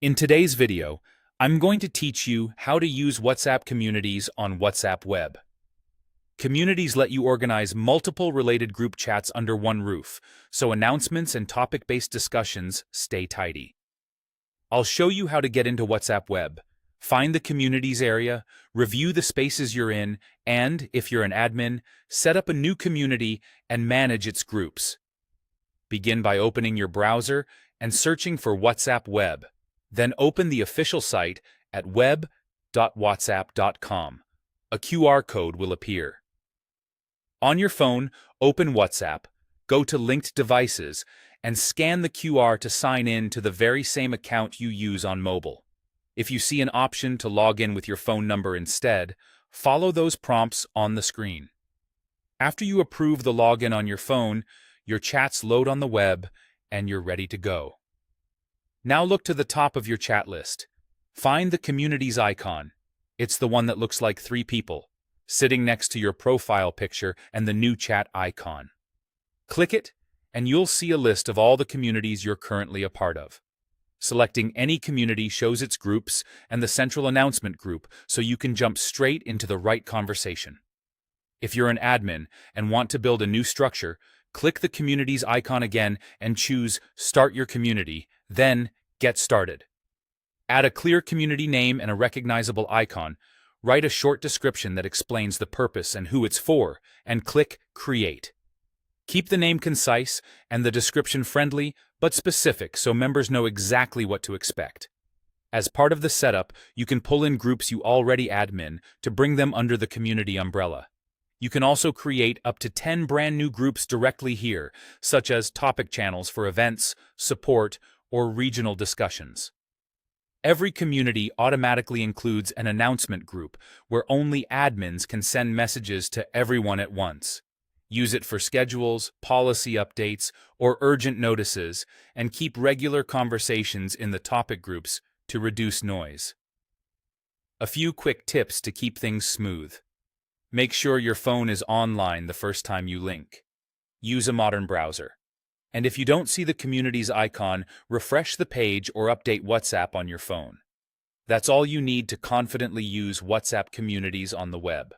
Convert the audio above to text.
In today's video, I'm going to teach you how to use WhatsApp communities on WhatsApp Web. Communities let you organize multiple related group chats under one roof, so announcements and topic-based discussions stay tidy. I'll show you how to get into WhatsApp Web, find the communities area, review the spaces you're in, and, if you're an admin, set up a new community and manage its groups. Begin by opening your browser and searching for WhatsApp Web. Then open the official site at web.whatsapp.com. A QR code will appear. On your phone, open WhatsApp, go to Linked Devices, and scan the QR to sign in to the very same account you use on mobile. If you see an option to log in with your phone number instead, follow those prompts on the screen. After you approve the login on your phone, your chats load on the web, and you're ready to go. Now look to the top of your chat list. Find the Communities icon. It's the one that looks like three people, sitting next to your profile picture and the new chat icon. Click it, and you'll see a list of all the communities you're currently a part of. Selecting any community shows its groups and the central announcement group, so you can jump straight into the right conversation. If you're an admin and want to build a new structure, click the Communities icon again and choose Start Your Community, then Get Started. Add a clear community name and a recognizable icon. Write a short description that explains the purpose and who it's for, and click Create. Keep the name concise and the description friendly but specific so members know exactly what to expect. As part of the setup, you can pull in groups you already admin to bring them under the community umbrella. You can also create up to 10 brand new groups directly here, such as topic channels for events, support, or regional discussions. Every community automatically includes an announcement group where only admins can send messages to everyone at once. Use it for schedules, policy updates, or urgent notices, and keep regular conversations in the topic groups to reduce noise. A few quick tips to keep things smooth. Make sure your phone is online the first time you link. Use a modern browser. And if you don't see the Communities icon, refresh the page or update WhatsApp on your phone. That's all you need to confidently use WhatsApp communities on the web.